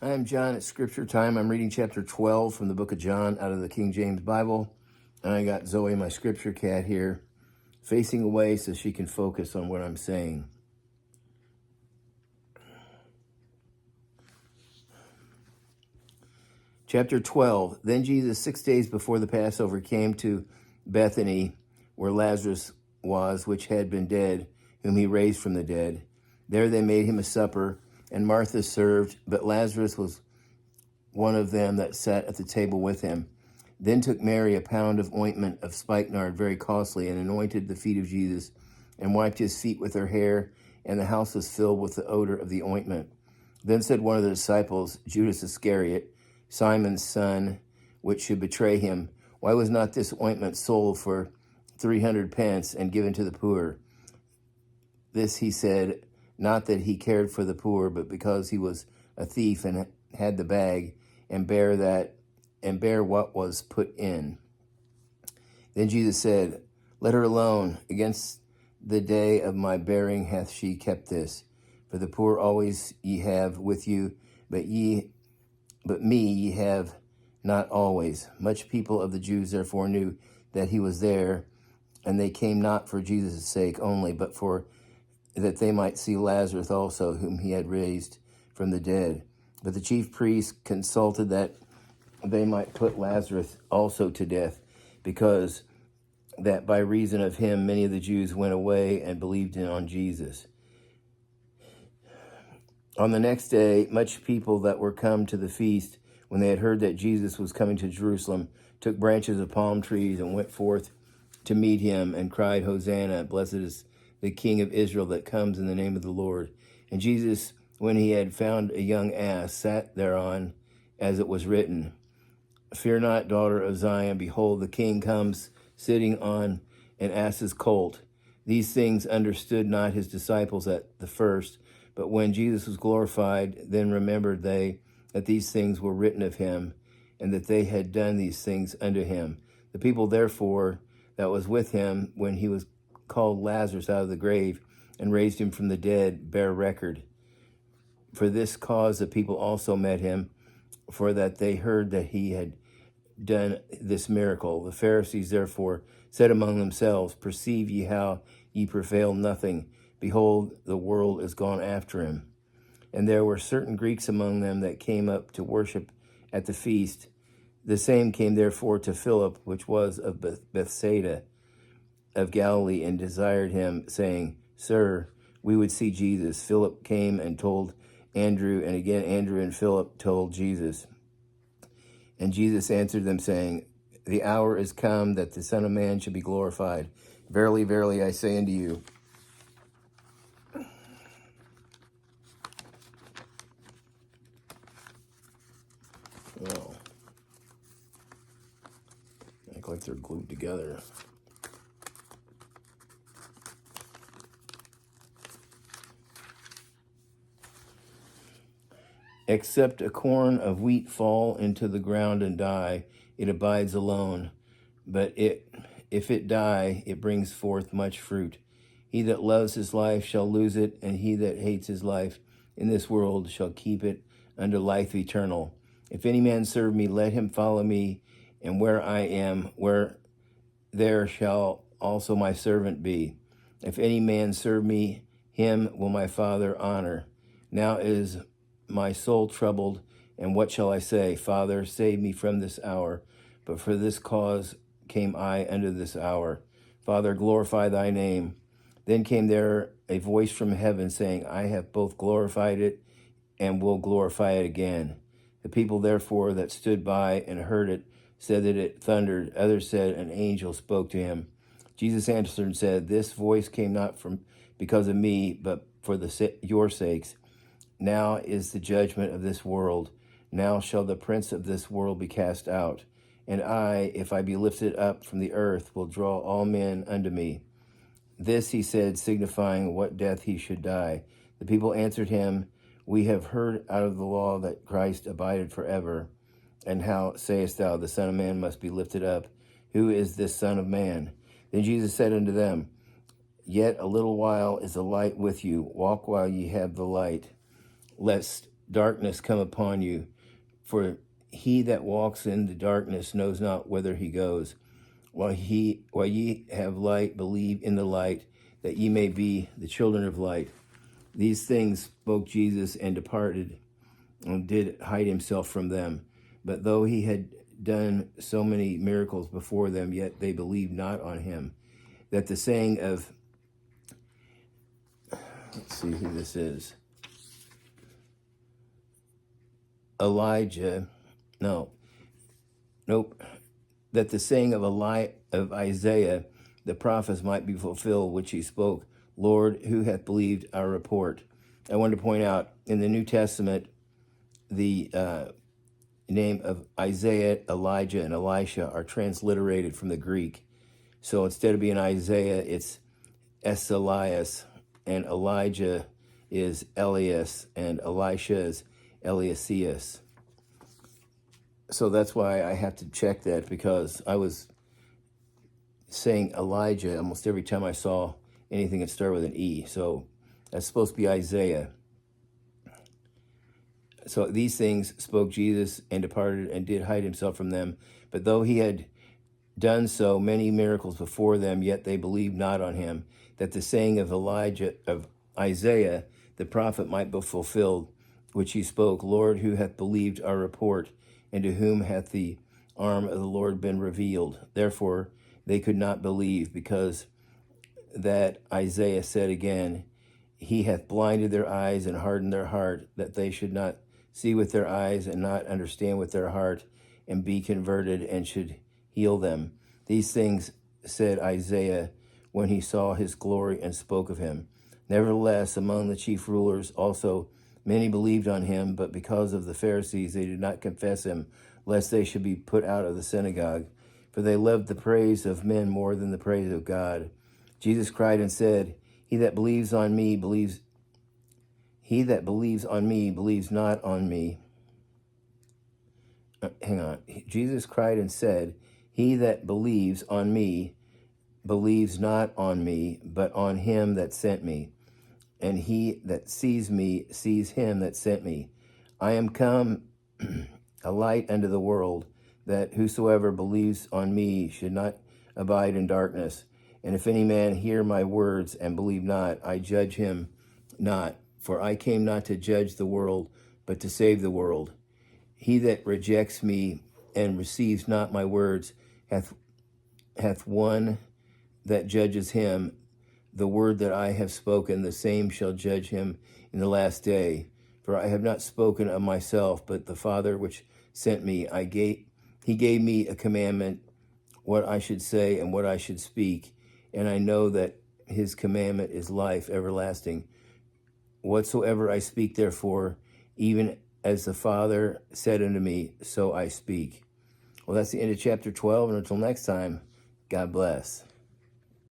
I am John at Scripture Time. I'm reading chapter 12 from the book of John out of the King James Bible. And I got Zoe, my scripture cat, here facing away so she can focus on what I'm saying. Chapter 12. Then Jesus, 6 days before the Passover, came to Bethany, where Lazarus was, which had been dead, whom he raised from the dead. There they made him a supper, and Martha served, but Lazarus was one of them that sat at the table with him. Then took Mary a pound of ointment of spikenard, very costly, and anointed the feet of Jesus, and wiped his feet with her hair, and the house was filled with the odor of the ointment. Then said one of the disciples, Judas Iscariot, Simon's son, which should betray him, why was not this ointment sold for 300 pence and given to the poor? This he said, not that he cared for the poor, but because he was a thief and had the bag, and bear what was put in. Then Jesus said, let her alone. Against the day of my bearing hath she kept this. For the poor always ye have with you, but me ye have not always. Much people of the Jews therefore knew that he was there, and they came not for Jesus' sake only, but for that they might see Lazarus also, whom he had raised from the dead. But the chief priests consulted that they might put Lazarus also to death, because that by reason of him many of the Jews went away and believed on Jesus. On the next day, much people that were come to the feast, when they had heard that Jesus was coming to Jerusalem, took branches of palm trees and went forth to meet him, and cried, Hosanna, blessed is the King of Israel that comes in the name of the Lord. And Jesus, when he had found a young ass, sat thereon, as it was written, Fear not, daughter of Zion, behold, the King comes sitting on an ass's colt. These things understood not his disciples at the first, but when Jesus was glorified, then remembered they that these things were written of him, and that they had done these things unto him. The people therefore that was with him, when he was called Lazarus out of the grave, and raised him from the dead, bear record. For this cause the people also met him, for that they heard that he had done this miracle. The Pharisees therefore said among themselves, Perceive ye how ye prevail nothing? Behold, the world is gone after him. And there were certain Greeks among them that came up to worship at the feast. The same came therefore to Philip, which was of Bethsaida of Galilee, and desired him, saying, Sir, we would see Jesus. Philip came and told Andrew, and again Andrew and Philip told Jesus. And Jesus answered them, saying, The hour is come that the Son of Man should be glorified. Verily, verily, I say unto you, well, act like they're glued together. Except a corn of wheat fall into the ground and die, it abides alone. But if it die, it brings forth much fruit. He that loves his life shall lose it, and he that hates his life in this world shall keep it unto life eternal. If any man serve me, let him follow me, and where I am, there shall also my servant be. If any man serve me, him will my Father honor. Now is my soul troubled, and what shall I say? Father, save me from this hour. But for this cause came I unto this hour. Father, glorify thy name. Then came there a voice from heaven, saying, I have both glorified it, and will glorify it again. The people therefore that stood by and heard it said that it thundered. Others said, an angel spoke to him. Jesus answered and said, This voice came not from because of me, but for your sakes. Now is the judgment of this world. Now shall the prince of this world be cast out. And I, if I be lifted up from the earth, will draw all men unto me. This he said, signifying what death he should die. The people answered him, We have heard out of the law that Christ abided forever. And how sayest thou, the Son of Man must be lifted up? Who is this Son of Man? Then Jesus said unto them, Yet a little while is the light with you. Walk while ye have the light, lest darkness come upon you. For he that walks in the darkness knows not whither he goes. While ye have light, believe in the light, that ye may be the children of light. These things spoke Jesus, and departed, and did hide himself from them. But though he had done so many miracles before them, yet they believed not on him. That the saying of, let's see who this is, Elijah, no, nope, that the saying of Isaiah the prophets might be fulfilled, which he spoke, Lord, who hath believed our report? I wanted to point out, in the New Testament, the name of Isaiah, Elijah, and Elisha are transliterated from the Greek. So instead of being Isaiah, it's Esalias, and Elijah is Elias, and Elisha is Eliasias. So that's why I have to check that, because I was saying Elijah almost every time I saw anything that started with an E. So that's supposed to be Isaiah. So these things spoke Jesus, and departed, and did hide himself from them. But though he had done so many miracles before them, yet they believed not on him, that the saying of Isaiah the prophet might be fulfilled, which he spoke, Lord, who hath believed our report, and to whom hath the arm of the Lord been revealed? Therefore they could not believe, because that Isaiah said again, he hath blinded their eyes and hardened their heart, that they should not see with their eyes and not understand with their heart, and be converted, and should heal them. These things said Isaiah when he saw his glory and spoke of him. Nevertheless, among the chief rulers also many believed on him, but because of the Pharisees they did not confess him, lest they should be put out of the synagogue. For they loved the praise of men more than the praise of God. Jesus cried and said, He that believes on me believes not on me. Jesus cried and said, He that believes on me believes not on me, but on him that sent me. And he that sees me sees him that sent me. I am come a light unto the world, that whosoever believes on me should not abide in darkness. And if any man hear my words and believe not, I judge him not. For I came not to judge the world, but to save the world. He that rejects me and receives not my words hath one that judges him. The word that I have spoken, the same shall judge him in the last day. For I have not spoken of myself, but the Father which sent me, he gave me a commandment, what I should say and what I should speak. And I know that his commandment is life everlasting. Whatsoever I speak, therefore, even as the Father said unto me, so I speak. Well, that's the end of chapter 12, and until next time, God bless.